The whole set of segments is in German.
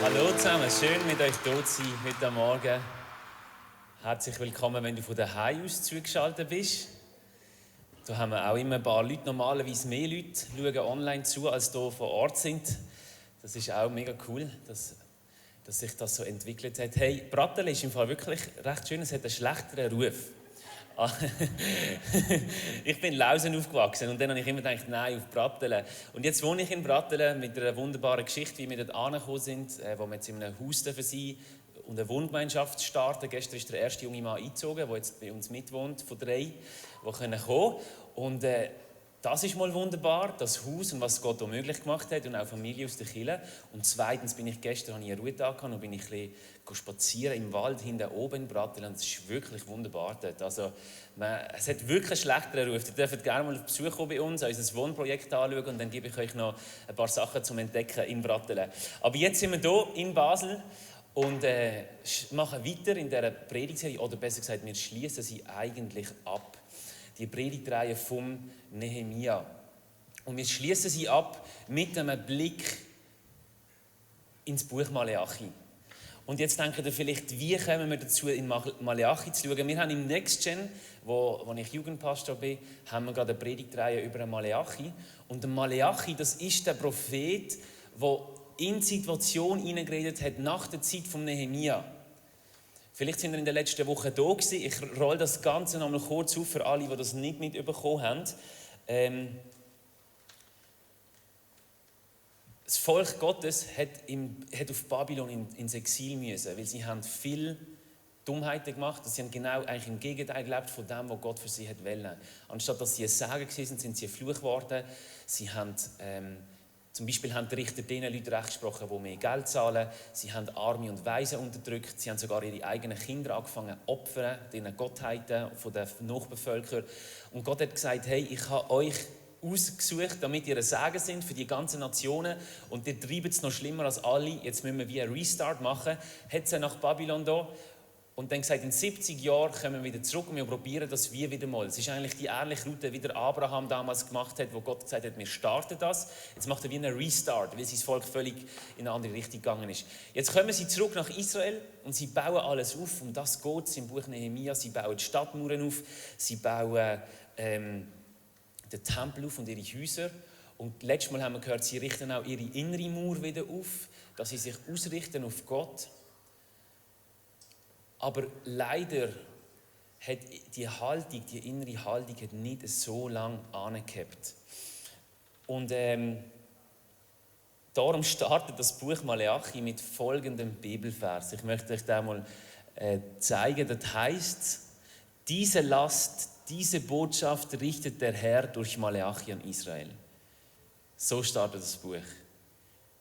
Hallo zusammen, schön mit euch hier zu sein heute Morgen. Herzlich willkommen, wenn du von daheim aus zugeschaltet bist. Da haben wir auch immer ein paar Leute, normalerweise mehr Leute, schauen online zu, als hier vor Ort sind. Das ist auch mega cool, dass sich das so entwickelt hat. Hey, Pratteln ist im Fall wirklich recht schön, es hat einen schlechteren Ruf. Ich bin in Lausen aufgewachsen und dann habe ich immer gedacht, nein, auf Pratteln. Und jetzt wohne ich in Pratteln mit einer wunderbaren Geschichte, wie wir dort angekommen sind, wo wir jetzt in einem Haus sein dürfen und eine Wohngemeinschaft starten. Gestern ist der erste junge Mann eingezogen, der jetzt bei uns mitwohnt, von 3, die kommen können. Und das ist mal wunderbar, das Haus und was Gott auch möglich gemacht hat und auch Familie aus der Kirche. Und zweitens habe ich gestern einen Ruhetag gehabt und bin ich ein bisschen spazieren im Wald hinten oben in Pratteln. Und es ist wirklich wunderbar dort. Also, es hat wirklich einen schlechteren Ruf. Ihr dürft gerne mal auf Besuch kommen bei uns, unser Wohnprojekt anschauen und dann gebe ich euch noch ein paar Sachen zum Entdecken in Pratteln. Aber jetzt sind wir hier in Basel und machen weiter in dieser Predigtserie, oder besser gesagt, wir schließen sie eigentlich ab. Die Predigtreihe vom Nehemia. Und wir schließen sie ab mit einem Blick ins Buch Maleachi. Und jetzt denkt ihr vielleicht, wie kommen wir dazu, in Maleachi zu schauen? Wir haben im NextGen, wo ich Jugendpastor bin, haben wir gerade eine Predigtreihe über den Maleachi. Und der Maleachi, das ist der Prophet, der in die Situation hineingeredet hat nach der Zeit vom Nehemia. Vielleicht sind wir in der letzten Woche da gewesen. Ich rolle das Ganze noch mal kurz auf für alle, die das nicht mitbekommen haben. Das Volk Gottes hat auf Babylon ins Exil müssen, weil sie haben viel Dummheiten gemacht. Sie haben genau eigentlich im Gegenteil gelebt von dem, was Gott für sie wollte. Anstatt dass sie ein Segen waren, sind sie ein Fluch geworden. Sie haben zum Beispiel haben die Richter den Leuten recht gesprochen, die mehr Geld zahlen. Sie haben Arme und Waisen unterdrückt. Sie haben sogar ihre eigenen Kinder angefangen zu opfern, den Gottheiten von der Nachbevölkerung. Und Gott hat gesagt, hey, ich habe euch ausgesucht, damit ihr ein Segen sind für die ganzen Nationen. Und ihr treibt es noch schlimmer als alle. Jetzt müssen wir wie einen Restart machen. Hat sie nach Babylon da. Und dann gesagt, in 70 Jahren kommen wir wieder zurück und wir probieren das wie wieder mal. Es ist eigentlich die ähnliche Route, wie der Abraham damals gemacht hat, wo Gott gesagt hat, wir starten das. Jetzt macht er wie einen Restart, weil sein Volk völlig in eine andere Richtung gegangen ist. Jetzt kommen sie zurück nach Israel und sie bauen alles auf. Um das geht es im Buch Nehemia. Sie bauen die Stadtmauern auf, sie bauen den Tempel auf und ihre Häuser. Und letztes Mal haben wir gehört, sie richten auch ihre innere Mauer wieder auf, dass sie sich ausrichten auf Gott. Aber leider hat die Haltung, die innere Haltung, hat nicht so lange angehabt. Und darum startet das Buch Maleachi mit folgendem Bibelvers. Ich möchte euch da mal zeigen. Das heißt: Diese Last, diese Botschaft richtet der Herr durch Maleachi an Israel. So startet das Buch.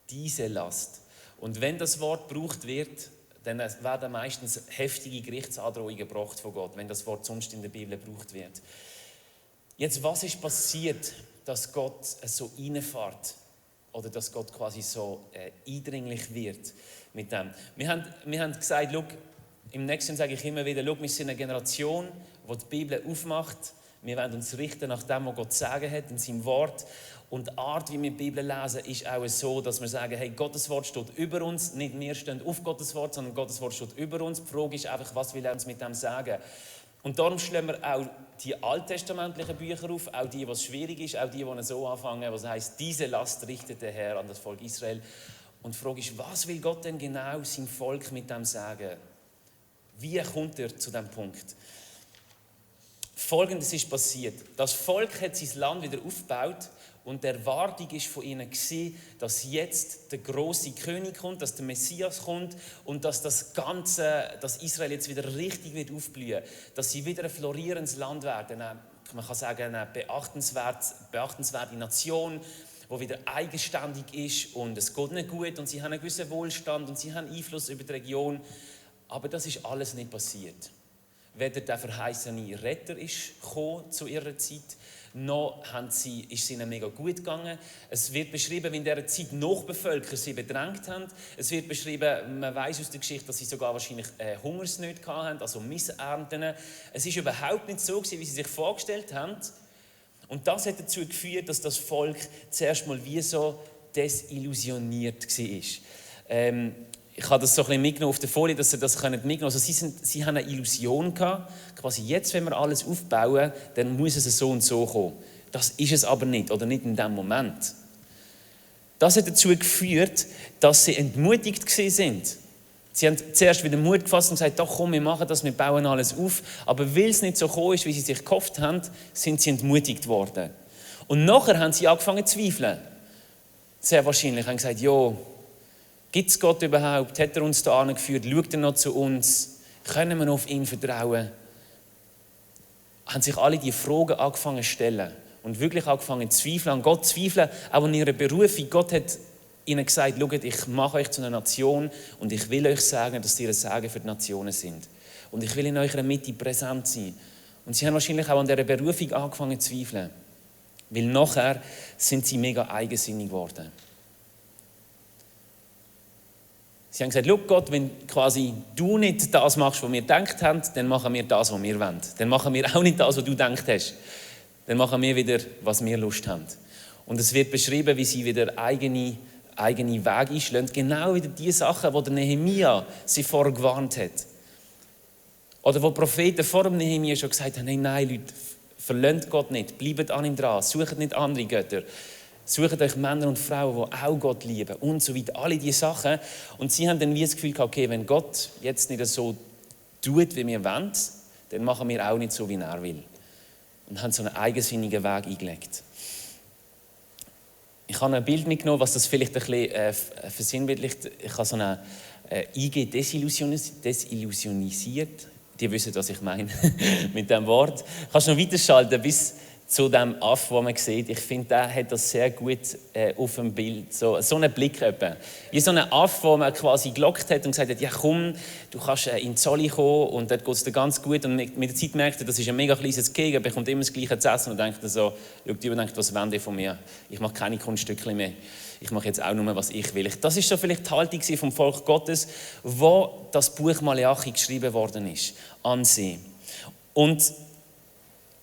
Diese Last. Und wenn das Wort gebraucht wird, dann werden meistens heftige Gerichtsandrohungen gebracht von Gott, wenn das Wort sonst in der Bibel gebraucht wird. Jetzt, was ist passiert, dass Gott so reinfährt? Oder dass Gott quasi so eindringlich wird mit dem? Wir haben gesagt, schau, im nächsten sage ich immer wieder, schau, wir sind eine Generation, die die Bibel aufmacht. Wir werden uns richten nach dem, was Gott zu sagen hat in seinem Wort. Und die Art, wie wir die Bibel lesen, ist auch so, dass wir sagen, hey, Gottes Wort steht über uns. Nicht wir stehen auf Gottes Wort, sondern Gottes Wort steht über uns. Die Frage ist einfach, was will er uns mit dem sagen? Und darum schlagen wir auch die alttestamentlichen Bücher auf, auch die, was schwierig ist, auch die so anfangen, was heißt, diese Last richtet der Herr an das Volk Israel. Und die Frage ist, was will Gott denn genau seinem Volk mit dem sagen? Wie kommt er zu diesem Punkt? Folgendes ist passiert. Das Volk hat sein Land wieder aufgebaut und die Erwartung war von ihnen, dass jetzt der große König kommt, dass der Messias kommt und dass dass Israel jetzt wieder richtig wird aufblühen, dass sie wieder ein florierendes Land werden. Man kann sagen, eine beachtenswerte Nation, die wieder eigenständig ist und es geht ihnen gut und sie haben einen gewissen Wohlstand und sie haben Einfluss über die Region. Aber das ist alles nicht passiert. Weder der verheißene Retter ist gekommen zu ihrer Zeit, noch ist es ihnen mega gut gegangen. Es wird beschrieben, wie in dieser Zeit Nachbevölker sie bedrängt haben. Es wird beschrieben, man weiß aus der Geschichte, dass sie sogar wahrscheinlich Hungersnöte hatten, also Missernten. Es ist überhaupt nicht so gewesen, wie sie sich vorgestellt haben. Und das hat dazu geführt, dass das Volk zuerst mal wie so desillusioniert war. Ich habe das so ein bisschen mitgenommen auf der Folie, dass sie das mitnehmen können. Also sie haben eine Illusion gehabt, quasi jetzt, wenn wir alles aufbauen, dann muss es so und so kommen. Das ist es aber nicht, oder nicht in dem Moment. Das hat dazu geführt, dass sie entmutigt sind. Sie haben zuerst wieder Mut gefasst und gesagt, doch komm, wir machen das, wir bauen alles auf. Aber weil es nicht so gekommen ist, wie sie sich gehofft haben, sind sie entmutigt worden. Und nachher haben sie angefangen zu zweifeln. Sehr wahrscheinlich haben gesagt, ja, gibt es Gott überhaupt? Hat er uns da angeführt? Schaut er noch zu uns? Können wir noch auf ihn vertrauen? Haben sich alle diese Fragen angefangen zu stellen und wirklich angefangen zu zweifeln, an Gott zu zweifeln, auch an ihrer Berufung. Gott hat ihnen gesagt, schaut, ich mache euch zu einer Nation und ich will euch sagen, dass ihr ein Segen für die Nationen sind. Und ich will in eurer Mitte präsent sein. Und sie haben wahrscheinlich auch an dieser Berufung angefangen zu zweifeln. Weil nachher sind sie mega eigensinnig geworden. Sie haben gesagt, schau Gott, wenn quasi du nicht das machst, was wir gedacht haben, dann machen wir das, was wir wollen. Dann machen wir auch nicht das, was du gedacht hast. Dann machen wir wieder, was wir Lust haben. Und es wird beschrieben, wie sie wieder eigene Wege einschlagen. Genau wieder die Sachen, die der Nehemia sie vorher gewarnt hat. Oder wo Propheten vor dem Nehemia schon gesagt haben, nein, Leute, verlasst Gott nicht, bleibt an ihm dran, sucht nicht andere Götter. Sucht euch Männer und Frauen, die auch Gott lieben und so weiter. Alle diese Sachen. Und sie haben dann wie das Gefühl gehabt, okay, wenn Gott jetzt nicht so tut, wie wir wollen, dann machen wir auch nicht so, wie er will. Und haben so einen eigensinnigen Weg eingelegt. Ich habe ein Bild mitgenommen, was das vielleicht ein bisschen versinnbildlicht. Ich habe so eine IG desillusionisiert. Die wissen, was ich meine mit diesem Wort. Kannst du noch weiterschalten bis zu dem Aff, den man sieht. Ich finde, der hat das sehr gut auf dem Bild. So einen Blick etwa. Wie so ein Aff, den man quasi gelockt hat und gesagt hat, ja komm, du kannst in Zolli kommen und dort geht es dir ganz gut. Und mit der Zeit merkt er, das ist ein mega kleines Gehege, er bekommt immer das Gleiche zu essen und denkt so, schaut über und denkt, was wollen die von mir? Ich mache keine Kunststückchen mehr. Ich mache jetzt auch nur, was ich will. Das ist so vielleicht die Haltung vom Volk Gottes, wo das Buch Maleachi geschrieben worden ist, an sie. Und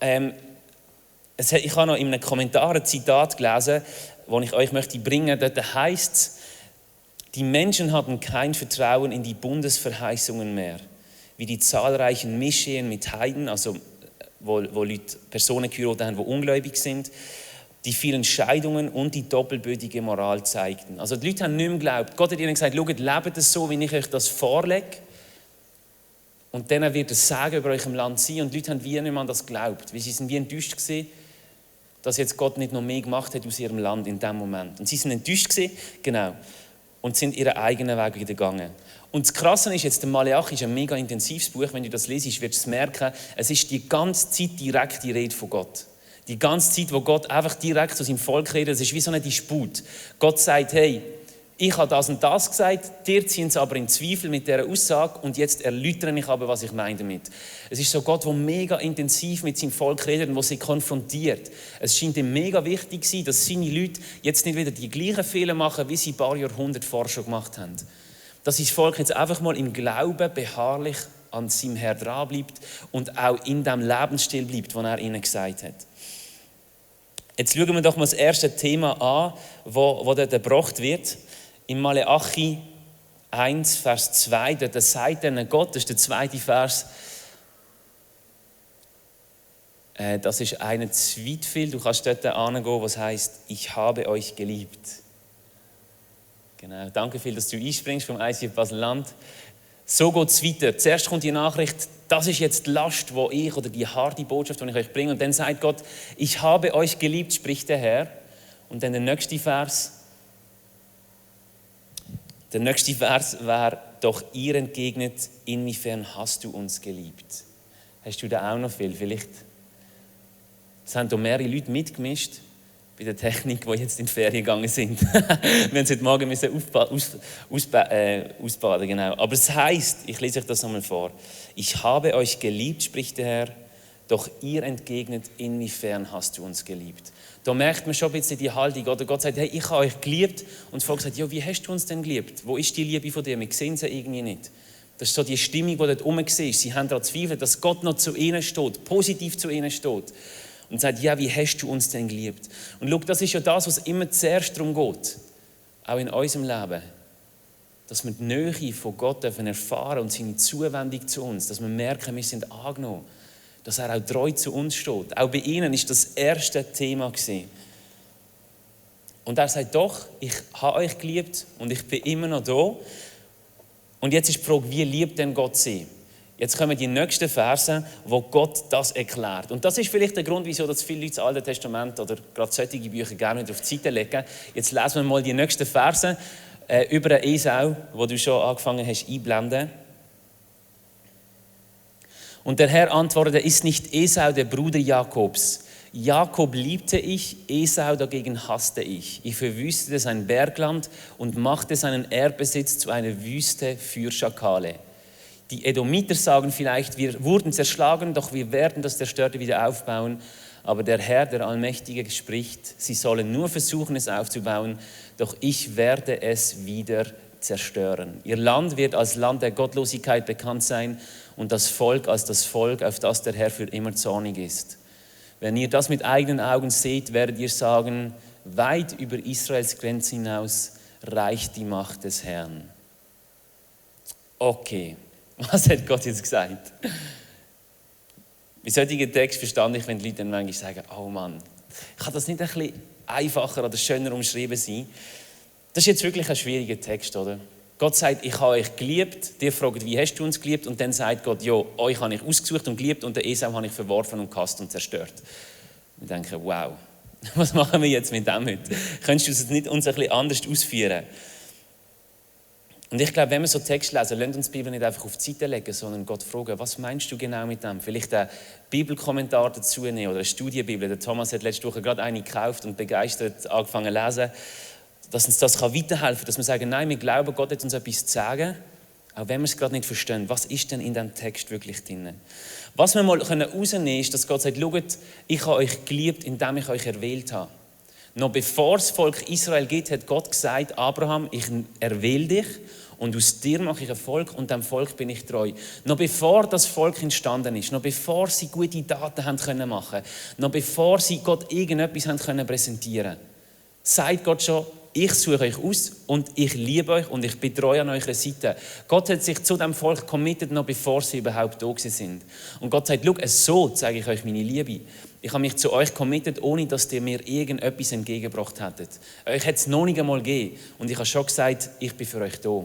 ich habe noch in einem Kommentar ein Zitat gelesen, das ich euch möchte bringen möchte. Dort heisst es, die Menschen haben kein Vertrauen in die Bundesverheißungen mehr, wie die zahlreichen Mischehen mit Heiden, also wo Leute Personen geheiratet haben, die ungläubig sind, die vielen Scheidungen und die doppelbödige Moral zeigten. Also die Leute haben nicht mehr geglaubt. Gott hat ihnen gesagt, schaut, lebt es so, wie ich euch das vorlege. Und dann wird es Segen über eurem Land sein. Und die Leute haben wie nicht mehr an das geglaubt, weil sie sind wie enttäuscht gewesen, dass jetzt Gott nicht noch mehr gemacht hat aus ihrem Land in dem Moment. Und sie sind enttäuscht gewesen, genau, und sind ihren eigenen Weg wieder gegangen. Und das Krasse ist jetzt, der Maleachi ist ein mega intensives Buch. Wenn du das lesest, wirst du es merken, es ist die ganze Zeit direkt die Rede von Gott. Die ganze Zeit, wo Gott einfach direkt zu seinem Volk redet, es ist wie so ein Disput. Gott sagt, hey, ich habe das und das gesagt, dir ziehen sie aber in Zweifel mit dieser Aussage und jetzt erläutere ich aber, was ich meine damit. Es ist so Gott, der mega intensiv mit seinem Volk redet und der sie konfrontiert. Es scheint ihm mega wichtig zu sein, dass seine Leute jetzt nicht wieder die gleichen Fehler machen, wie sie ein paar Jahrhunderte vorher schon gemacht haben. Dass sein Volk jetzt einfach mal im Glauben beharrlich an seinem Herrn dran bleibt und auch in dem Lebensstil bleibt, den er ihnen gesagt hat. Jetzt schauen wir doch mal das erste Thema an, wo dort gebracht wird. In Maleachi 1, Vers 2, dort sagt dann Gott, das ist der zweite Vers, das ist einer zu weit viel, du kannst dort hingehen, was heisst, ich habe euch geliebt. Genau, danke viel, dass du einspringst vom ICF Basel-Land. So geht es weiter. Zuerst kommt die Nachricht, das ist jetzt die Last, wo ich, oder die harte Botschaft, die ich euch bringe. Und dann sagt Gott, ich habe euch geliebt, spricht der Herr. Und dann der nächste Vers. Der nächste Vers wäre, doch ihr entgegnet, inwiefern hast du uns geliebt? Hast du da auch noch viel? Vielleicht es haben da mehrere Leute mitgemischt bei der Technik, die jetzt in die Ferien gegangen sind. Wir haben heute Morgen ausbaden, genau. Aber es heisst, ich lese euch das nochmal vor, ich habe euch geliebt, spricht der Herr, doch ihr entgegnet, inwiefern hast du uns geliebt? Da merkt man schon ein bisschen die Haltung. Oder Gott sagt, hey, ich habe euch geliebt. Und das Volk sagt, ja, wie hast du uns denn geliebt? Wo ist die Liebe von dir? Wir sehen sie irgendwie nicht. Das ist so die Stimmung, die dort rum war. Sie haben daran Zweifel, dass Gott noch zu ihnen steht, positiv zu ihnen steht. Und sagt, ja, wie hast du uns denn geliebt? Und schau, das ist ja das, was immer zuerst darum geht. Auch in unserem Leben. dass wir die Nähe von Gott erfahren und seine Zuwendung zu uns, dass wir merken, wir sind angenommen, dass er auch treu zu uns steht. Auch bei ihnen ist das erste Thema gewesen. Und er sagt, doch, ich habe euch geliebt und ich bin immer noch da. Und jetzt ist die Frage, wie liebt denn Gott sie? Jetzt kommen die nächsten Verse, wo Gott das erklärt. Und das ist vielleicht der Grund, wieso dass viele Leute das Alte Testament oder gerade solche Bücher gerne wieder auf die Seite legen. Jetzt lesen wir mal die nächsten Verse über Esau, wo du schon angefangen hast einblenden. Und der Herr antwortete, ist nicht Esau der Bruder Jakobs? Jakob liebte ich, Esau dagegen hasste ich. Ich verwüstete sein Bergland und machte seinen Erbbesitz zu einer Wüste für Schakale. Die Edomiter sagen vielleicht, wir wurden zerschlagen, doch wir werden das Zerstörte wieder aufbauen. Aber der Herr, der Allmächtige, spricht, sie sollen nur versuchen, es aufzubauen, doch ich werde es wieder zerstören. Ihr Land wird als Land der Gottlosigkeit bekannt sein und das Volk als das Volk, auf das der Herr für immer zornig ist. Wenn ihr das mit eigenen Augen seht, werdet ihr sagen, weit über Israels Grenzen hinaus reicht die Macht des Herrn. Okay, was hat Gott jetzt gesagt? Bei solchen Text verstand ich, wenn die Leute dann manchmal sagen, oh Mann, kann das nicht ein bisschen einfacher oder schöner umschrieben sein? Das ist jetzt wirklich ein schwieriger Text, oder? Gott sagt, ich habe euch geliebt. Dir fragt, wie hast du uns geliebt? Und dann sagt Gott, ja, euch habe ich ausgesucht und geliebt und den Esau habe ich verworfen und gehasst und zerstört. Wir denken, wow, was machen wir jetzt mit dem heute? Könntest du es nicht uns ein bisschen anders ausführen? Und ich glaube, wenn wir so Text lesen, lasst uns die Bibel nicht einfach auf die Seite legen, sondern Gott fragen, was meinst du genau mit dem? Vielleicht einen Bibelkommentar dazu nehmen oder eine Studienbibel. Der Thomas hat letzte Woche gerade eine gekauft und begeistert angefangen zu lesen, dass uns das weiterhelfen kann, dass wir sagen, nein, wir glauben, Gott hat uns etwas zu sagen, auch wenn wir es gerade nicht verstehen. Was ist denn in diesem Text wirklich drin? Was wir mal herausnehmen können, ist, dass Gott sagt, schaut, ich habe euch geliebt, indem ich euch erwählt habe. Noch bevor das Volk Israel gibt, hat Gott gesagt, Abraham, ich erwähle dich und aus dir mache ich ein Volk und dem Volk bin ich treu. Noch bevor das Volk entstanden ist, noch bevor sie gute Taten haben können machen, noch bevor sie Gott irgendetwas haben können präsentieren, sagt Gott schon, ich suche euch aus und ich liebe euch und ich bin treu an eurer Seite. Gott hat sich zu dem Volk committed, noch bevor sie überhaupt da sind. Und Gott sagt, schau, so zeige ich euch meine Liebe. Ich habe mich zu euch committed, ohne dass ihr mir irgendetwas entgegengebracht hättet. Euch hat es noch nicht einmal gegeben. Und ich habe schon gesagt, ich bin für euch da.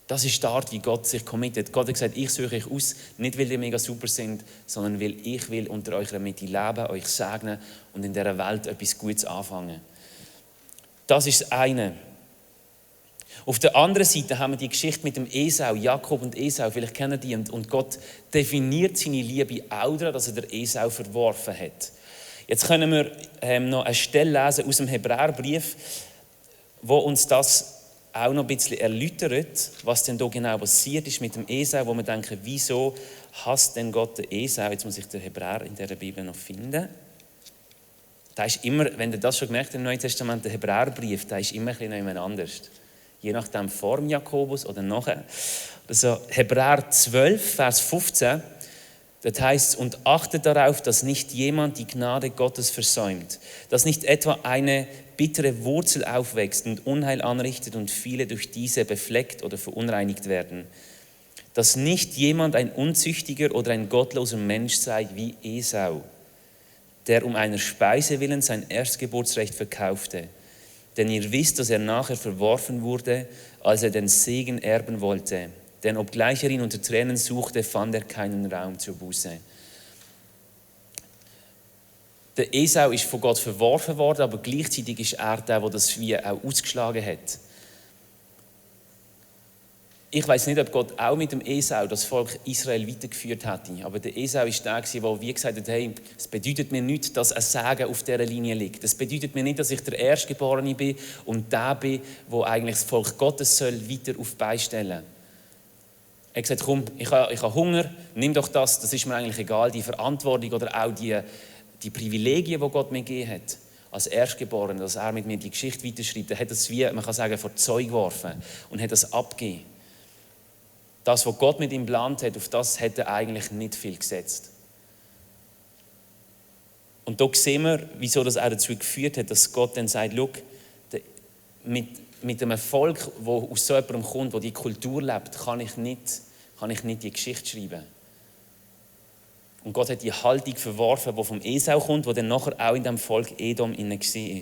Das ist die Art, wie Gott sich committet. Gott hat gesagt, ich suche euch aus, nicht weil ihr mega super sind, sondern weil ich will unter eurer Mitte leben, euch segnen und in dieser Welt etwas Gutes anfangen. Das ist das eine. Auf der anderen Seite haben wir die Geschichte mit dem Esau, Jakob und Esau, vielleicht kennen die, und Gott definiert seine Liebe auch daran, dass er den Esau verworfen hat. Jetzt können wir noch eine Stelle lesen aus dem Hebräerbrief, wo uns das auch noch ein bisschen erläutert, was denn da genau passiert ist mit dem Esau, wo wir denken, wieso hasst denn Gott den Esau? Jetzt muss ich den Hebräer in dieser Bibel noch finden. Da ist immer, wenn ihr das schon gemerkt habt im Neuen Testament, der Hebräerbrief, da ist immer ein bisschen anders. Je nachdem vor dem Jakobus oder nachher. Also Hebräer 12, Vers 15, das heißt, und achtet darauf, dass nicht jemand die Gnade Gottes versäumt, dass nicht etwa eine bittere Wurzel aufwächst und Unheil anrichtet und viele durch diese befleckt oder verunreinigt werden. Dass nicht jemand ein unzüchtiger oder ein gottloser Mensch sei wie Esau, der um einer Speise willen sein Erstgeburtsrecht verkaufte. Denn ihr wisst, dass er nachher verworfen wurde, als er den Segen erben wollte. Denn obgleich er ihn unter Tränen suchte, fand er keinen Raum zur Buße. Der Esau ist von Gott verworfen worden, aber gleichzeitig ist er der das wie auch ausgeschlagen hat. Ich weiß nicht, ob Gott auch mit dem Esau das Volk Israel weitergeführt hätte. Aber der Esau ist der, der wie gesagt hat, hey, es bedeutet mir nicht, dass ein Segen auf dieser Linie liegt. Es bedeutet mir nicht, dass ich der Erstgeborene bin und der bin, der eigentlich das Volk Gottes soll weiter auf die Beine stellen. Er hat gesagt, komm, ich habe Hunger, nimm doch das ist mir eigentlich egal, die Verantwortung oder auch die Privilegien, die Gott mir gegeben hat. Als Erstgeborener, dass er mit mir die Geschichte weiterschreibt. Er hat das wie, man kann sagen, vor die Zeug geworfen und hat das abgegeben. Das, was Gott mit ihm geplant hat, auf das hat er eigentlich nicht viel gesetzt. Und da sehen wir, wieso das auch dazu geführt hat, dass Gott dann sagt, schau, mit einem Volk, das aus so jemandem kommt, das die Kultur lebt, kann ich nicht die Geschichte schreiben. Und Gott hat die Haltung verworfen, die vom Esau kommt, die dann nachher auch in dem Volk Edom inne war.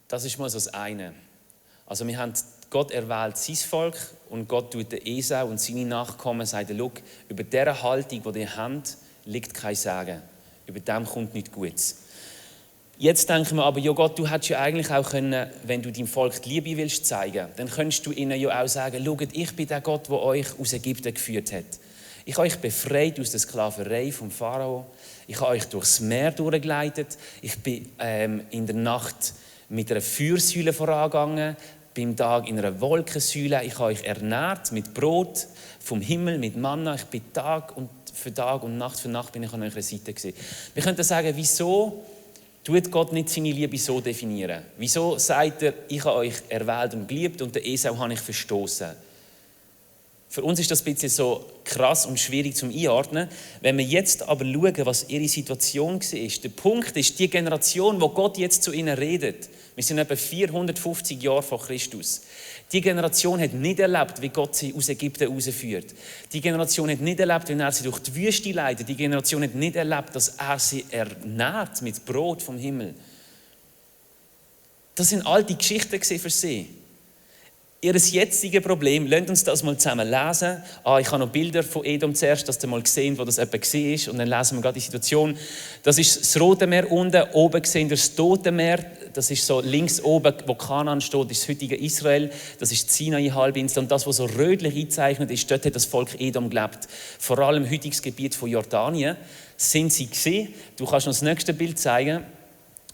Das ist mal so das eine. Also wir haben Gott erwählt sein Volk und Gott tut den Esau und seine Nachkommen sagen, schau, über diese Haltung, die ihr habt, liegt kein Segen. Über dem kommt nichts Gutes. Jetzt denken wir aber, ja Gott, du hättest ja eigentlich auch können, wenn du deinem Volk die Liebe willst zeigen, dann könntest du ihnen ja auch sagen, schaut, ich bin der Gott, der euch aus Ägypten geführt hat. Ich habe euch befreit aus der Sklaverei vom Pharao. Ich habe euch durchs Meer durchgeleitet. Ich bin in der Nacht mit einer Feuersäule vorangegangen, beim Tag in einer Wolkensäule. Ich habe euch ernährt mit Brot vom Himmel, mit Manna. Ich bin Tag und Nacht für Nacht bin ich an eurer Seite gewesen. Wir könnten sagen, wieso tut Gott nicht seine Liebe so definieren? Wieso sagt er, ich habe euch erwählt und geliebt und den Esau habe ich verstoßen? Für uns ist das ein bisschen so krass und schwierig zum Einordnen. Wenn wir jetzt aber schauen, was ihre Situation war, der Punkt ist, die Generation, wo Gott jetzt zu ihnen redet, wir sind etwa 450 Jahre vor Christus. Die Generation hat nicht erlebt, wie Gott sie aus Ägypten herausführt. Die Generation hat nicht erlebt, wie er sie durch die Wüste leitet. Die Generation hat nicht erlebt, dass er sie ernährt mit Brot vom Himmel. Das sind alte Geschichten für sie. Ihr jetziges Problem, lasst uns das mal zusammen lesen. Ich habe noch Bilder von Edom zuerst, dass ihr mal sehen, wo das etwa war. Und dann lesen wir gerade die Situation. Das ist das Rote Meer unten. Oben sehen wir das Tote Meer. Das ist so links oben, wo Kanaan steht, ist das heutige Israel. Das ist die Sinai-Halbinsel. Und das, was so rötlich eingezeichnet ist, dort hat das Volk Edom gelebt. Vor allem im heutigen Gebiet von Jordanien sind sie gesehen. Du kannst noch das nächste Bild zeigen.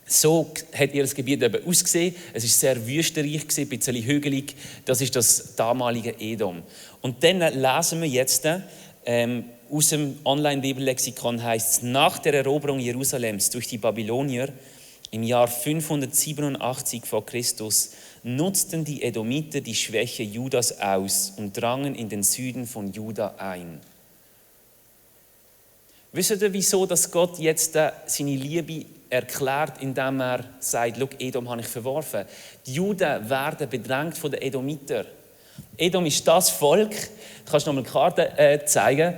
So hat ihr Gebiet eben ausgesehen. Es war sehr wüstenreich, ein bisschen hügelig. Das ist das damalige Edom. Und dann lesen wir jetzt aus dem Online-Bibellexikon, heißt es, nach der Eroberung Jerusalems durch die Babylonier im Jahr 587 vor Christus nutzten die Edomiter die Schwäche Judas aus und drangen in den Süden von Juda ein. Wisst ihr, wieso dass Gott jetzt seine Liebe erklärt, indem er sagt, schau, Edom habe ich verworfen. Die Juden werden bedrängt von den Edomitern. Edom ist das Volk, kannst du noch mal die Karte zeigen,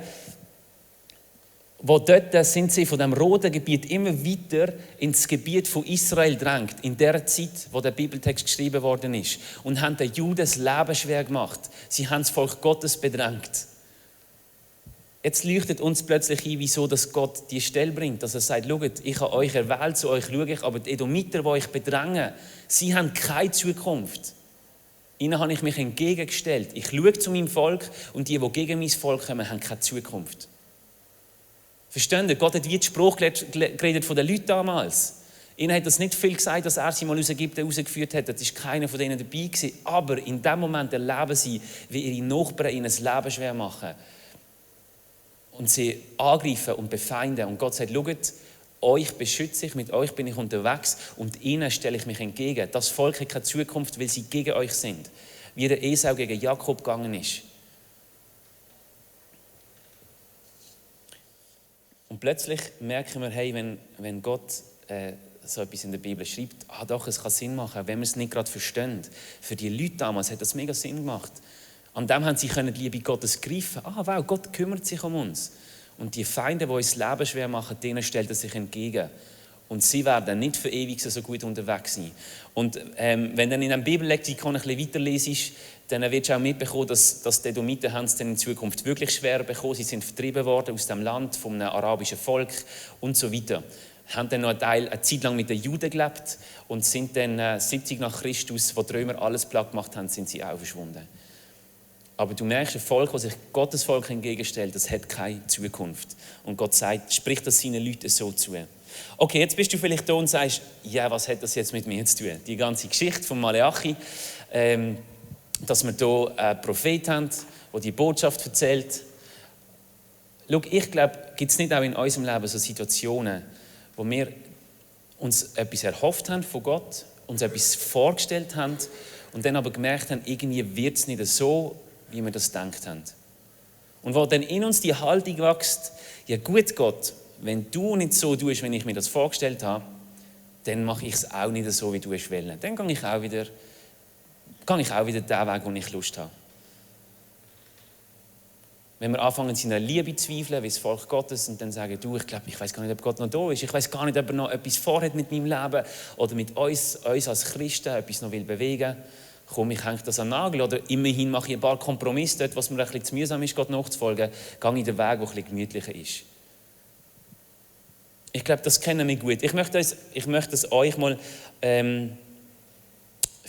wo dort sind sie von dem roten Gebiet immer weiter ins Gebiet von Israel drängt, in der Zeit, wo der Bibeltext geschrieben worden ist, und haben den Juden das Leben schwer gemacht. Sie haben das Volk Gottes bedrängt. Jetzt leuchtet uns plötzlich ein, wieso dass Gott die Stelle bringt, dass er sagt, schaut, ich habe euch erwählt, zu euch schaue ich, aber die Edomiter, die euch bedrängen, sie haben keine Zukunft. Ihnen habe ich mich entgegengestellt. Ich schaue zu meinem Volk und die gegen mein Volk kommen, haben keine Zukunft. Versteht ihr? Gott hat wie den Spruch geredet von den Leuten damals. Ihnen hat das nicht viel gesagt, dass er sie mal aus Ägypten rausgeführt hat. Das war keiner von denen dabei gewesen. Aber in dem Moment erleben sie, wie ihre Nachbarn ihnen das Leben schwer machen. Und sie angreifen und befeinden. Und Gott sagt, schaut, euch beschütze ich, mit euch bin ich unterwegs und ihnen stelle ich mich entgegen. Das Volk hat keine Zukunft, weil sie gegen euch sind. Wie der Esau gegen Jakob gegangen ist. Und plötzlich merken wir, hey, wenn Gott so etwas in der Bibel schreibt, doch, es kann Sinn machen, wenn wir es nicht gerade verstehen. Für die Leute damals hat das mega Sinn gemacht. An dem haben sie die Liebe Gottes greifen. Wow, Gott kümmert sich um uns. Und die Feinde, die uns das Leben schwer machen, denen stellt er sich entgegen. Und sie werden nicht für ewig so gut unterwegs sein. Und wenn du dann in einem Bibellexikon ein bisschen weiterlesest, dann wirst du auch mitbekommen, dass die Edomiter haben es dann in Zukunft wirklich schwer bekommen. Sie sind vertrieben worden aus dem Land, von einem arabischen Volk und so weiter. Haben dann noch eine Zeit lang mit den Juden gelebt und sind dann 70 nach Christus, wo die Römer alles platt gemacht haben, sind sie auch verschwunden. Aber du merkst, ein Volk, das sich Gottes Volk entgegenstellt, das hat keine Zukunft. Und Gott sagt, spricht das seinen Leuten so zu. Okay, jetzt bist du vielleicht da und sagst, ja, was hat das jetzt mit mir zu tun? Die ganze Geschichte von Maleachi, dass wir hier einen Prophet haben, der die Botschaft erzählt. Schau, ich glaube, gibt es nicht auch in unserem Leben so Situationen, wo wir uns etwas erhofft haben von Gott, uns etwas vorgestellt haben und dann aber gemerkt haben, irgendwie wird es nicht so, wie wir das gedacht haben. Und wo dann in uns die Haltung wächst, ja gut Gott, wenn du nicht so tust, wenn ich mir das vorgestellt habe, dann mache ich es auch nicht so, wie du es willst. Dann gehe ich auch wieder den Weg, wo ich Lust habe. Wenn wir anfangen, seiner Liebe zu zweifeln, wie das Volk Gottes, und dann sagen, du, ich weiß gar nicht, ob Gott noch da ist. Ich weiß gar nicht, ob er noch etwas vorhat mit meinem Leben oder mit uns als Christen, etwas noch bewegen will. Komm, ich hänge das an den Nagel. Oder immerhin mache ich ein paar Kompromisse dort, was mir ein bisschen zu mühsam ist, Gott nachzufolgen, gehe ich den Weg, der ein bisschen gemütlicher ist. Ich glaube, das kennen wir gut. Ich möchte es euch mal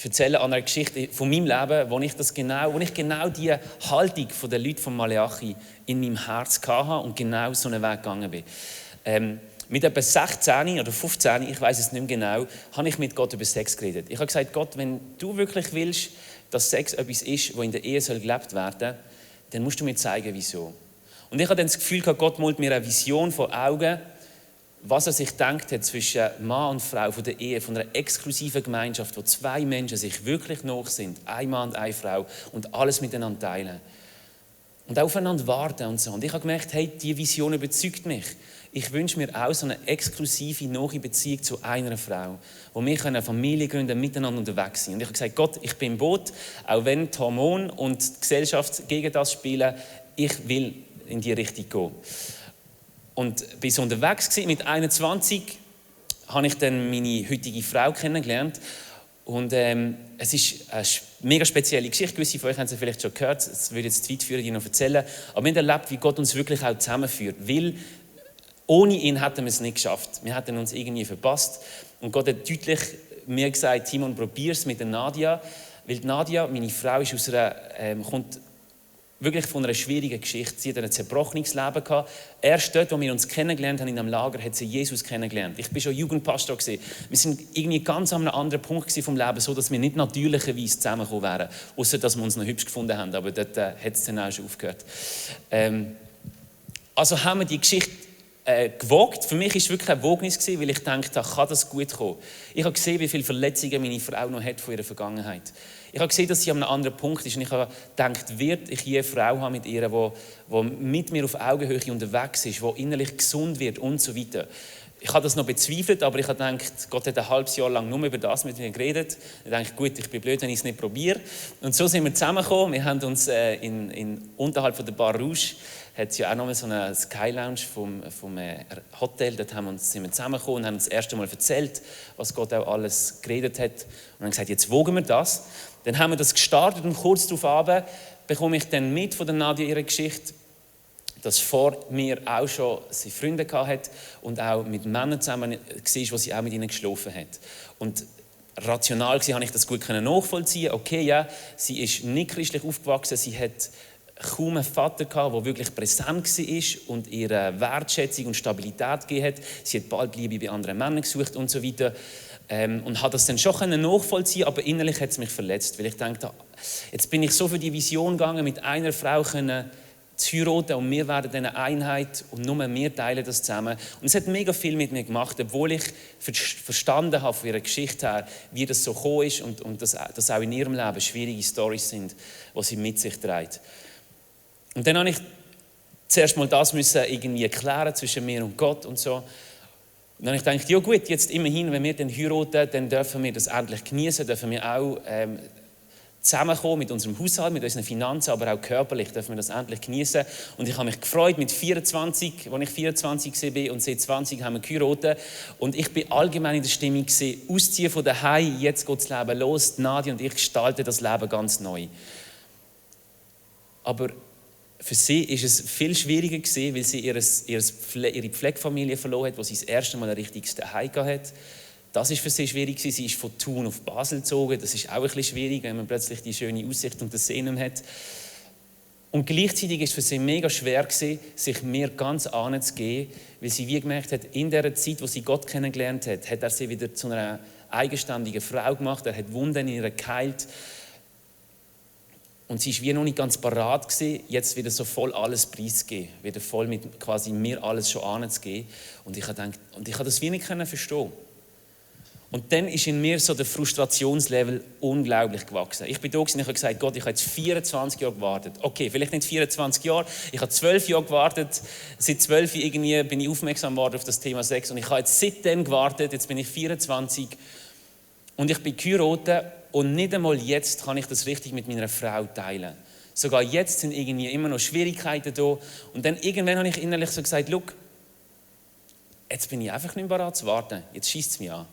erzählen an einer Geschichte von meinem Leben, wo ich genau die Haltung der Leute von Maleachi in meinem Herz hatte und genau so einen Weg gegangen bin. Mit etwa 16 oder 15, ich weiß es nicht mehr genau, habe ich mit Gott über Sex geredet. Ich habe gesagt, Gott, wenn du wirklich willst, dass Sex etwas ist, was in der Ehe gelebt werden soll, dann musst du mir zeigen, wieso. Und ich habe dann das Gefühl, Gott malt mir eine Vision vor Augen, was er sich gedacht hat zwischen Mann und Frau, von der Ehe, von einer exklusiven Gemeinschaft, wo zwei Menschen sich wirklich nahe sind, ein Mann und eine Frau, und alles miteinander teilen. Und auch aufeinander warten und so. Und ich habe gemerkt, hey, diese Vision überzeugt mich. Ich wünsche mir auch so eine exklusive, nahe Beziehung zu einer Frau, wo wir eine Familie gründen, miteinander unterwegs sind. Und ich habe gesagt, Gott, ich bin im Boot, auch wenn die Hormone und die Gesellschaft gegen das spielen, ich will in die Richtung gehen. Und bin so unterwegs gewesen. Mit 21 habe ich dann meine heutige Frau kennengelernt. Und es ist eine mega spezielle Geschichte. Gewisse von euch haben sie vielleicht schon gehört. Das würde jetzt zu weit führen, die noch erzählen. Aber wir haben erlebt, wie Gott uns wirklich auch zusammenführt. Weil ohne ihn hätten wir es nicht geschafft. Wir hätten uns irgendwie verpasst. Und Gott hat deutlich mir gesagt, Timon, probier es mit der Nadia. Weil die Nadia, meine Frau, ist kommt wirklich von einer schwierigen Geschichte. Sie hat ein zerbrochenes Leben gehabt. Erst dort, wo wir uns kennengelernt haben in einem Lager, hat sie Jesus kennengelernt. Ich war schon Jugendpastor gewesen. Wir sind irgendwie ganz an einem anderen Punkt vom Leben, so dass wir nicht natürlicherweise zusammengekommen wären, außer dass wir uns noch hübsch gefunden haben. Aber dort hat es dann auch schon aufgehört. Also haben wir die Geschichte gewagt. Für mich war es wirklich ein Wagnis, weil ich dachte, kann das gut kommen. Ich habe gesehen, wie viele Verletzungen meine Frau noch hat von ihrer Vergangenheit. Ich habe gesehen, dass sie an einem anderen Punkt ist. Und ich habe gedacht, wird ich je eine Frau haben mit ihr, die mit mir auf Augenhöhe unterwegs ist, die innerlich gesund wird und so weiter. Ich habe das noch bezweifelt, aber ich habe gedacht, Gott hat ein halbes Jahr lang nur über das mit mir geredet. Ich dachte, gut, ich bin blöd, wenn ich es nicht probiere. Und so sind wir zusammengekommen. Wir haben uns unterhalb von der Bar Rouge, hat es ja auch noch so eine Sky Lounge vom Hotel, dort sind wir zusammengekommen und haben uns das erste Mal erzählt, was Gott auch alles geredet hat. Und haben gesagt, jetzt wogen wir das. Dann haben wir das gestartet und kurz darauf bekomme ich dann mit von der Nadia ihre Geschichte, dass vor mir auch schon sie Freunde hatte und auch mit Männern zusammen war, wo sie auch mit ihnen geschlafen hat. Und rational gesehen habe ich das gut nachvollziehen. Okay, ja, sie ist nicht christlich aufgewachsen, sie hat kaum einen Vater gehabt, der wirklich präsent war und ihr Wertschätzung und Stabilität gegeben hat. Sie hat bald Liebe bei anderen Männern gesucht und so weiter. Und hat das dann schon nachvollziehen, aber innerlich hat es mich verletzt, weil ich dachte, jetzt bin ich so für die Vision gegangen, mit einer Frau zu heiraten und wir werden eine Einheit und nur wir teilen das zusammen. Und es hat mega viel mit mir gemacht, obwohl ich verstanden habe von ihrer Geschichte her, wie das so gekommen ist und dass auch in ihrem Leben schwierige Storys sind, die sie mit sich trägt. Und dann habe ich zuerst mal das irgendwie klären zwischen mir und Gott und so. Und dann habe ich gedacht, ja gut, jetzt immerhin, wenn wir dann heiraten, dann dürfen wir das endlich genießen, dürfen wir auch zusammenkommen mit unserem Haushalt, mit unseren Finanzen, aber auch körperlich dürfen wir das endlich genießen. Und ich habe mich gefreut mit 24, als ich 24 war und seit 20 haben wir geheiratet. Und ich bin allgemein in der Stimmung gewesen, ausziehen von daheim, jetzt geht das Leben los. Nadia und ich gestalten das Leben ganz neu. Aber für sie war es viel schwieriger gewesen, weil sie ihre Pflegefamilie verloren hat, wo sie das erste Mal ein richtiges Zuhause hatte. Das war für sie schwierig. Sie ist von Thun auf Basel gezogen. Das ist auch ein bisschen schwierig, wenn man plötzlich die schöne Aussicht und das Sehen hat. Und gleichzeitig war es für sie mega schwer, sich mir ganz anzugeben, weil sie wie gemerkt hat, in der Zeit, wo sie Gott kennengelernt hat, hat er sie wieder zu einer eigenständigen Frau gemacht. Er hat Wunden in ihr geheilt. Und sie war wie noch nicht ganz parat gewesen, jetzt wieder so voll alles preiszugeben, wieder voll mit quasi mir alles schon anzugeben. Und ich habe das wie nicht verstehen. Und dann ist in mir so der Frustrationslevel unglaublich gewachsen. Ich bin da gewesen, ich habe gesagt, Gott, ich habe jetzt 24 Jahre gewartet. Okay, vielleicht nicht 24 Jahre, ich habe 12 Jahre gewartet. Seit 12 irgendwie bin ich aufmerksam geworden auf das Thema Sex. Und ich habe jetzt seitdem gewartet, jetzt bin ich 24 und ich bin geheiratet und nicht einmal jetzt kann ich das richtig mit meiner Frau teilen. Sogar jetzt sind irgendwie immer noch Schwierigkeiten da. Und dann irgendwann habe ich innerlich so gesagt, schau, jetzt bin ich einfach nicht mehr bereit zu warten. Jetzt schießt es mich an.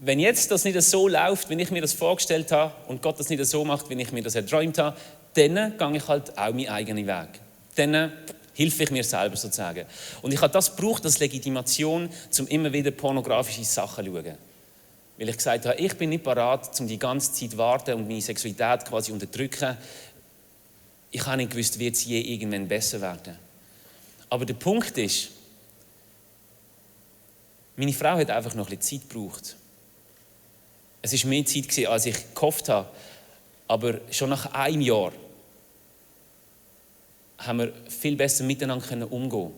Wenn jetzt das nicht so läuft, wie ich mir das vorgestellt habe und Gott das nicht so macht, wie ich mir das erträumt habe, dann gehe ich halt auch meinen eigenen Weg. Dann hilfe ich mir selber sozusagen. Und ich habe das gebraucht als Legitimation, um immer wieder pornografische Sachen zu schauen. Weil ich gesagt habe, ich bin nicht bereit, um die ganze Zeit zu warten und meine Sexualität quasi unterdrücken. Ich habe nicht gewusst, wird sie je irgendwann besser werden. Aber der Punkt ist, meine Frau hat einfach noch ein bisschen Zeit gebraucht. Es war mehr Zeit, als ich gehofft habe. Aber schon nach einem Jahr haben wir viel besser miteinander umgehen.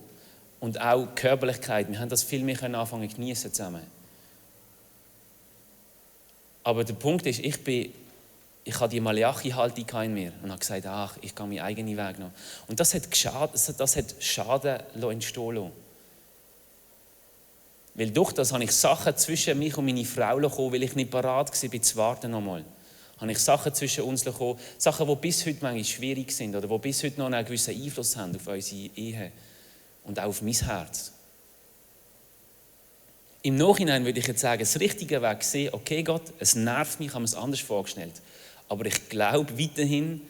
Und auch Körperlichkeit. Wir haben das viel mehr anfangen zu genießen zusammen. Aber der Punkt ist, ich hatte die Malachi-Haltung in mir und habe gesagt, ich gehe meinen eigenen Weg noch. Und das hat Schaden entstehen lassen. Weil durch das habe ich Sachen zwischen mich und meine Frau bekommen, weil ich nicht bereit war, zu warten nochmal. Habe ich Sachen zwischen uns bekommen, Sachen, die bis heute manchmal schwierig sind oder die bis heute noch einen gewissen Einfluss haben auf unsere Ehe und auch auf mein Herz. Im Nachhinein würde ich jetzt sagen, das richtige Weg sehen, okay Gott, es nervt mich, ich habe mir es anders vorgestellt. Aber ich glaube weiterhin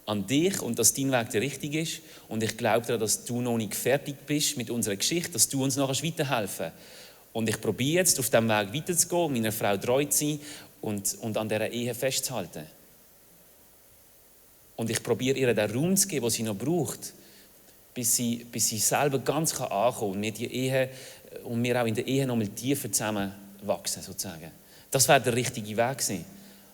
an dich und dass dein Weg der richtige ist. Und ich glaube daran, dass du noch nicht fertig bist mit unserer Geschichte, dass du uns nachher weiterhelfen kannst. Und ich probiere jetzt, auf diesem Weg weiterzugehen, meiner Frau treu zu sein und an dieser Ehe festzuhalten. Und ich probiere ihr den Raum zu geben, den sie noch braucht, bis sie selber ganz ankommen kann und wir auch in der Ehe noch mal tiefer zusammenwachsen, sozusagen. Das wäre der richtige Weg gewesen.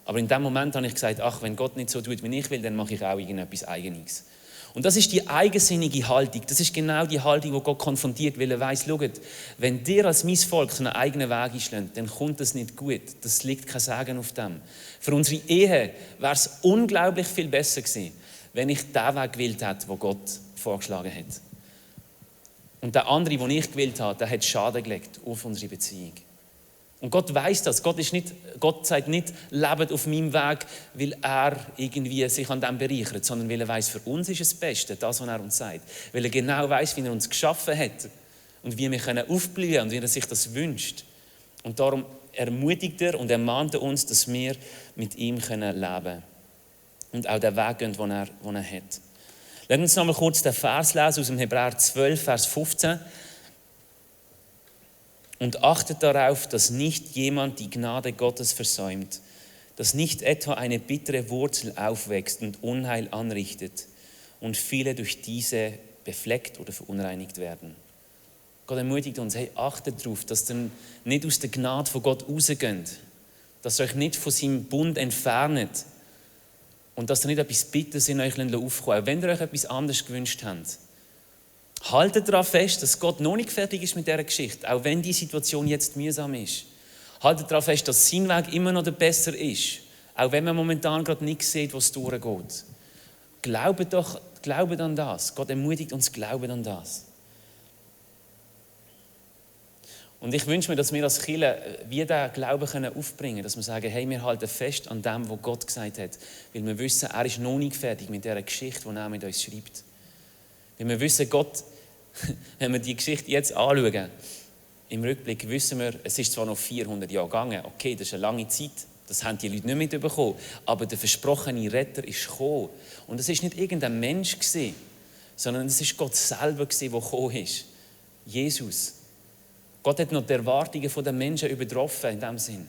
Aber in dem Moment habe ich gesagt, wenn Gott nicht so tut, wie ich will, dann mache ich auch irgendetwas Eigenes. Und das ist die eigensinnige Haltung. Das ist genau die Haltung, die Gott konfrontiert, weil er weiss, schaut, wenn dir als mein Volk so einen eigenen Weg einschlägt, dann kommt das nicht gut. Das liegt kein Segen auf dem. Für unsere Ehe wäre es unglaublich viel besser gewesen, wenn ich den Weg gewählt hätte, den Gott vorgeschlagen hat. Und der andere, den ich gewählt habe, der hat Schaden gelegt auf unsere Beziehung. Und Gott weiss das. Gott sagt nicht, lebt auf meinem Weg, weil er irgendwie sich an dem bereichert, sondern weil er weiss, für uns ist es das Beste, das, was er uns sagt. Weil er genau weiss, wie er uns geschaffen hat und wie wir aufblühen können und wie er sich das wünscht. Und darum ermutigt er und ermahnt er uns, dass wir mit ihm leben können und auch den Weg gehen, den er hat. Lass uns noch mal kurz den Vers lesen aus dem Hebräer 12, Vers 15. Und achtet darauf, dass nicht jemand die Gnade Gottes versäumt, dass nicht etwa eine bittere Wurzel aufwächst und Unheil anrichtet und viele durch diese befleckt oder verunreinigt werden. Gott ermutigt uns, achtet darauf, dass ihr nicht aus der Gnade von Gott rausgeht, dass ihr euch nicht von seinem Bund entfernt und dass ihr nicht etwas Bittes in euch aufkommt, auch wenn ihr euch etwas anderes gewünscht habt. Haltet daran fest, dass Gott noch nicht fertig ist mit dieser Geschichte, auch wenn die Situation jetzt mühsam ist. Haltet daran fest, dass sein Weg immer noch der bessere ist, auch wenn man momentan gerade nicht sieht, wo es durchgeht. Glaubt an das. Gott ermutigt uns, glaubt an das. Und ich wünsche mir, dass wir als Kirche wie diesen Glauben aufbringen können, dass wir sagen, wir halten fest an dem, was Gott gesagt hat, weil wir wissen, er ist noch nicht fertig mit dieser Geschichte, die er mit uns schreibt. Weil wir wissen, Gott, wenn wir die Geschichte jetzt anschauen, im Rückblick wissen wir, es ist zwar noch 400 Jahre gegangen, okay, das ist eine lange Zeit, das haben die Leute nicht mitbekommen, aber der versprochene Retter ist gekommen. Und es war nicht irgendein Mensch, sondern es war Gott selber, der gekommen ist. Jesus. Gott hat noch die Erwartungen der Menschen übertroffen in diesem Sinn.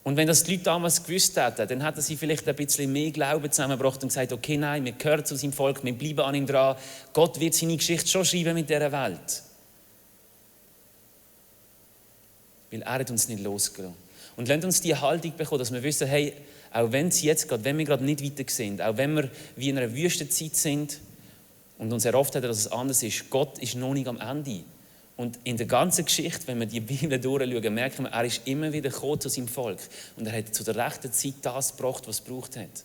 Und wenn das die Leute damals gewusst hätten, dann hätten sie vielleicht ein bisschen mehr Glauben zusammengebracht und gesagt, okay, nein, wir gehören zu seinem Volk, wir bleiben an ihm dran. Gott wird seine Geschichte schon schreiben mit dieser Welt. Weil er hat uns nicht losgelassen. Und lasst uns die Haltung bekommen, dass wir wissen, auch wenn wir gerade nicht weiter sind, auch wenn wir wie in einer Wüstenzeit sind, Und uns erhofft hat, dass es anders ist. Gott ist noch nicht am Ende. Und in der ganzen Geschichte, wenn wir die Bibel durchschauen, merken wir, er ist immer wieder gekommen zu seinem Volk. Und er hat zu der rechten Zeit das gebracht, was es gebraucht hat.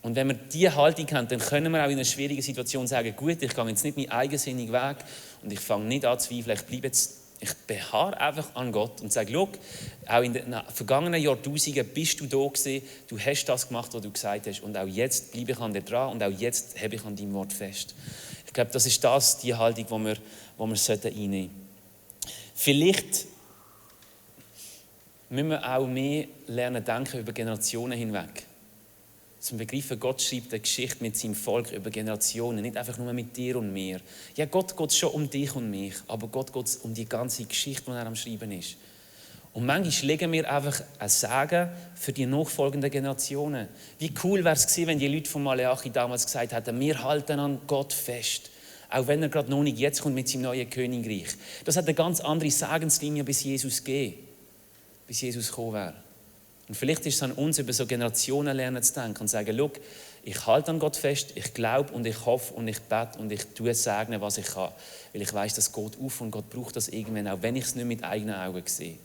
Und wenn wir diese Haltung haben, dann können wir auch in einer schwierigen Situation sagen, gut, ich gehe jetzt nicht meinen eigensinnigen Weg und ich fange nicht an zu zweifeln, ich beharre einfach an Gott und sage, schau, auch in den vergangenen Jahrtausenden bist du da gewesen, du hast das gemacht, was du gesagt hast und auch jetzt bleibe ich an dir dran und auch jetzt habe ich an deinem Wort fest. Ich glaube, das ist die Haltung, die wir einnehmen sollten. Vielleicht müssen wir auch mehr lernen, denken über Generationen hinweg. Zum Begreifen, Gott schreibt eine Geschichte mit seinem Volk über Generationen, nicht einfach nur mit dir und mir. Ja, Gott geht es schon um dich und mich, aber Gott geht es um die ganze Geschichte, die er am Schreiben ist. Und manchmal legen wir einfach ein Sagen für die nachfolgenden Generationen. Wie cool wäre es gewesen, wenn die Leute von Maleachi damals gesagt hätten, wir halten an Gott fest. Auch wenn er gerade noch nicht jetzt kommt mit seinem neuen Königreich. Das hat eine ganz andere Segenslinie bis Jesus gegeben, bis Jesus gekommen wäre. Und vielleicht ist es an uns, über so Generationen lernen zu denken und sagen, schau, ich halte an Gott fest, ich glaube und ich hoffe und ich bete und ich tue segnen, was ich kann. Weil ich weiss, das geht auf und Gott braucht das irgendwann, auch wenn ich es nicht mit eigenen Augen sehe.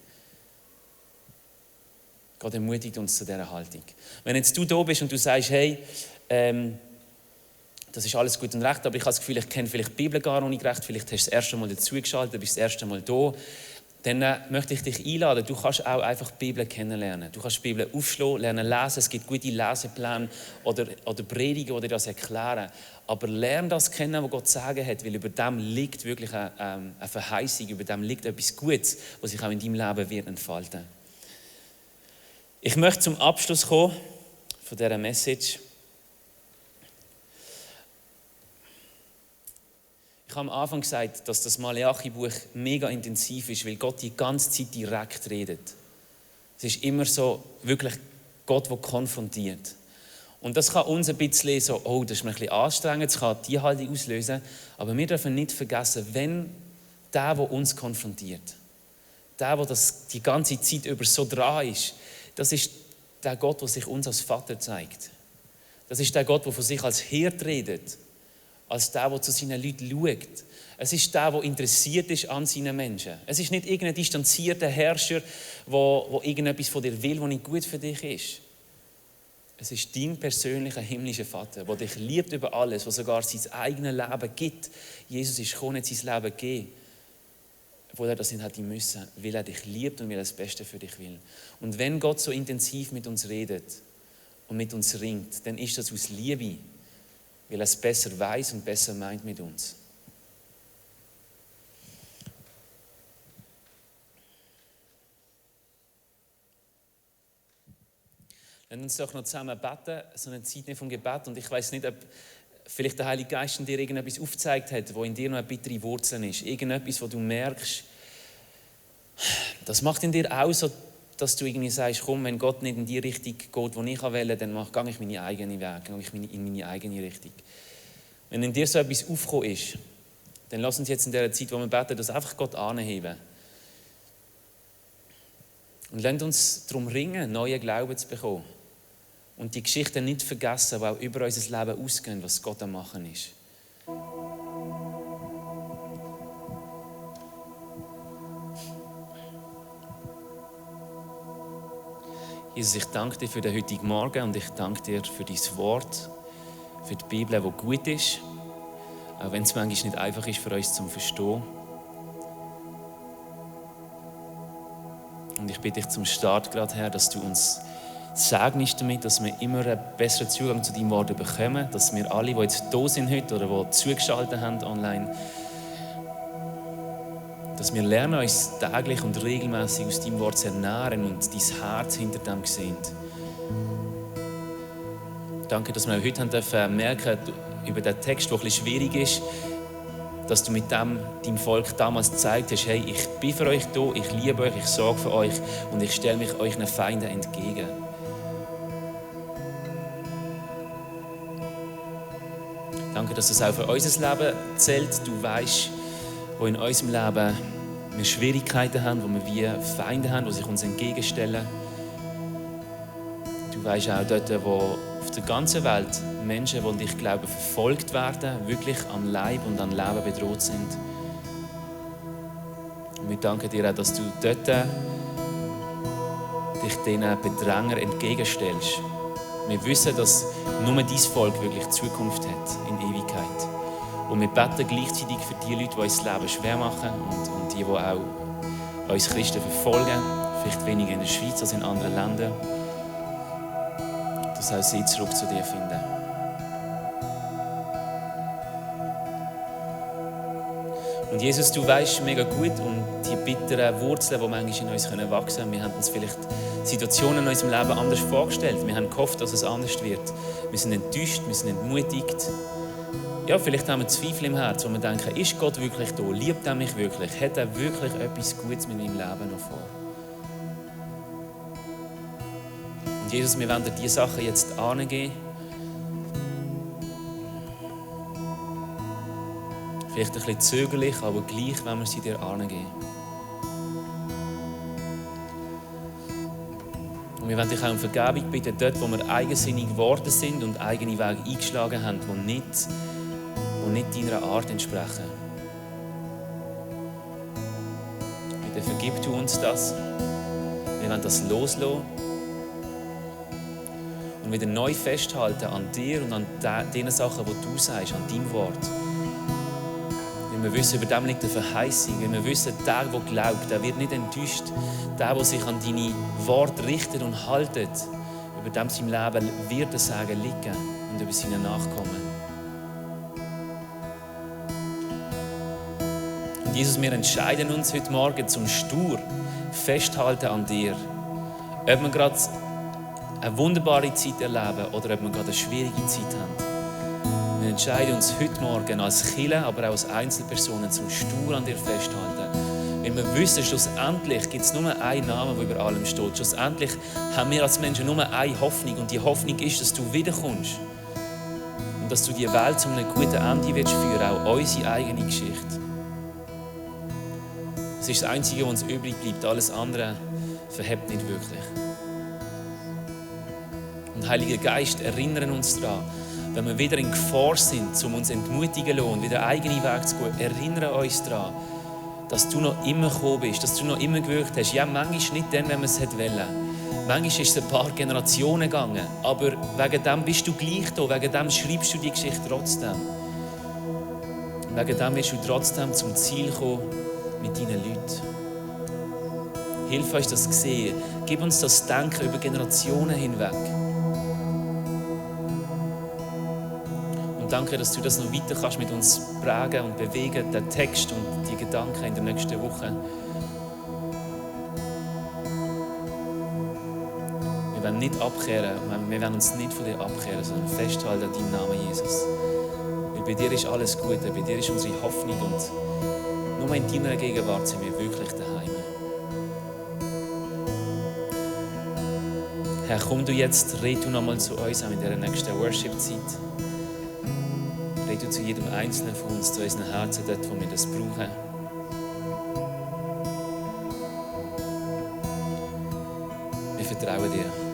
Gott ermutigt uns zu dieser Haltung. Wenn jetzt du da bist und du sagst, hey, das ist alles gut und recht, aber ich habe das Gefühl, ich kenne vielleicht die Bibel gar noch nicht recht, vielleicht hast du das erste Mal dazugeschaltet, bist das erste Mal da, dann möchte ich dich einladen, du kannst auch einfach die Bibel kennenlernen. Du kannst die Bibel aufschlagen, lernen lesen, es gibt gute Lesepläne oder Predigen, die dir das erklären. Aber lerne das kennen, was Gott zu sagen hat, weil über dem liegt wirklich eine Verheißung, über dem liegt etwas Gutes, was sich auch in deinem Leben wird entfalten. Ich möchte zum Abschluss kommen von dieser Message. Ich habe am Anfang gesagt, dass das Maleachi-Buch mega intensiv ist, weil Gott die ganze Zeit direkt redet. Es ist immer so wirklich Gott, der konfrontiert. Und das kann uns ein bisschen so, oh, das ist mir ein bisschen anstrengend, das kann die Haltung auslösen. Aber wir dürfen nicht vergessen, wenn der uns konfrontiert, der das die ganze Zeit über so dran ist, das ist der Gott, der sich uns als Vater zeigt. Das ist der Gott, der von sich als Hirt redet. Als der zu seinen Leuten schaut. Es ist der interessiert ist an seinen Menschen. Es ist nicht irgendein distanzierter Herrscher, der irgendetwas von dir will, was nicht gut für dich ist. Es ist dein persönlicher himmlischer Vater, der dich liebt über alles, der sogar sein eigenes Leben gibt. Jesus ist gekommen, hat sein Leben gegeben, wo er das nicht hätte müssen, weil er dich liebt und weil er das Beste für dich will. Und wenn Gott so intensiv mit uns redet und mit uns ringt, dann ist das aus Liebe, weil er es besser weiß und besser meint mit uns. Lass uns doch noch zusammen beten, so eine Zeit vom Gebet. Und ich weiß nicht, ob vielleicht der Heilige Geist in dir irgendetwas aufgezeigt hat, wo in dir noch eine bittere Wurzel ist. Irgendetwas, wo du merkst, das macht in dir auch so, dass du irgendwie sagst, komm, wenn Gott nicht in die Richtung geht, wo ich will, dann gehe ich meine eigene Weg, gehe ich in meine eigene Richtung. Wenn in dir so etwas aufgekommen ist, dann lass uns jetzt in dieser Zeit, wo wir beten, das einfach Gott anheben. Und lasst uns darum ringen, neuen Glauben zu bekommen. Und die Geschichten nicht vergessen, die auch über unser Leben ausgehen, was Gott am Machen ist. Jesus, ich danke dir für den heutigen Morgen und ich danke dir für dein Wort, für die Bibel, die gut ist, auch wenn es manchmal nicht einfach ist für uns zum Verstehen. Und ich bitte dich zum Start gerade, Herr, dass du uns segnest damit, dass wir immer einen besseren Zugang zu deinem Wort bekommen, dass wir alle, die jetzt da sind heute oder die zugeschaltet haben online, dass wir lernen, uns täglich und regelmäßig aus deinem Wort zu ernähren und dein Herz hinter dem sehen. Danke, dass wir auch heute merken über den Text, der ein bisschen schwierig ist, dass du mit deinem Volk damals gezeigt hast, hey, ich bin für euch da, ich liebe euch, ich sorge für euch und ich stelle mich euren Feinden entgegen. Danke, dass das auch für unser Leben zählt. Du weißt, wo in unserem Leben wir Schwierigkeiten haben, wo wir wie Feinde haben, die sich uns entgegenstellen. Du weißt auch dort, wo auf der ganzen Welt Menschen, die an dich glauben, verfolgt werden, wirklich am Leib und am Leben bedroht sind. Und wir danken dir auch, dass du dort dich diesen Bedrängern entgegenstellst. Wir wissen, dass nur dein Volk wirklich Zukunft hat in Ewigkeit. Und wir beten gleichzeitig für die Leute, die uns das Leben schwer machen und die auch uns Christen verfolgen, vielleicht weniger in der Schweiz als in anderen Ländern, dass auch sie zurück zu dir finden. Und Jesus, du weißt mega gut um die bitteren Wurzeln, die manchmal in uns wachsen können. Wir haben uns vielleicht Situationen in unserem Leben anders vorgestellt. Wir haben gehofft, dass es anders wird. Wir sind enttäuscht, wir sind entmutigt. Ja, vielleicht haben wir Zweifel im Herzen, wo wir denken, ist Gott wirklich da? Liebt er mich wirklich? Hat er wirklich etwas Gutes mit meinem Leben noch vor? Und Jesus, wir wollen dir diese Sachen jetzt angeben. Vielleicht ein bisschen zögerlich, aber gleich wollen wir sie dir angeben. Und wir wollen dich auch um Vergebung bitten, dort, wo wir eigensinnig geworden sind und eigene Wege eingeschlagen haben, die nicht deiner Art entsprechen. Bitte vergib du uns das. Wir wollen das loslassen und wieder neu festhalten an dir und an den Sachen, die du sagst, an deinem Wort. Weil wir wissen, über dem liegt eine Verheißung. Weil wir wissen, der glaubt, der wird nicht enttäuscht. Der sich an deine Worte richtet und haltet, über dem sein Leben wird er sagen liegen und über seine Nachkommen. Und Jesus, wir entscheiden uns heute Morgen zum stur Festhalten an dir. Ob wir gerade eine wunderbare Zeit erleben oder ob wir gerade eine schwierige Zeit haben. Wir entscheiden uns heute Morgen als Kirche, aber auch als Einzelpersonen zum stur an dir festhalten. Weil wir wissen, schlussendlich gibt es nur einen Namen, der über allem steht. Schlussendlich haben wir als Menschen nur eine Hoffnung. Und die Hoffnung ist, dass du wiederkommst. Und dass du die Welt zu einem guten Ende führen willst, auch unsere eigene Geschichte. Das ist das Einzige, was uns übrig bleibt. Alles andere verhebt nicht wirklich. Und Heiliger Geist, erinnern uns daran, wenn wir wieder in Gefahr sind, um uns entmutigen zu lassen und wieder einen eigenen Weg zu gehen, erinnere uns daran, dass du noch immer gekommen bist, dass du noch immer gewirkt hast. Ja, manchmal nicht dann, wenn man es wollte. Manchmal ist es ein paar Generationen gegangen, aber wegen dem bist du gleich da, wegen dem schreibst du die Geschichte trotzdem. Wegen dem willst du trotzdem zum Ziel kommen mit deinen Leuten. Hilf uns das zu sehen. Gib uns das Denken über Generationen hinweg. Und danke, dass du das noch weiter kannst mit uns prägen und bewegen, den Text und die Gedanken in der nächsten Woche. Wir wollen nicht abkehren, wir wollen uns nicht von dir abkehren, sondern festhalten an deinem Namen, Jesus. Weil bei dir ist alles Gute, bei dir ist unsere Hoffnung und nur in deiner Gegenwart sind wir wirklich daheim. Herr, komm du jetzt, red du nochmal zu uns, auch in dieser nächsten Worship-Zeit. Red du zu jedem Einzelnen von uns, zu unseren Herzen, dort, wo wir das brauchen. Wir vertrauen dir.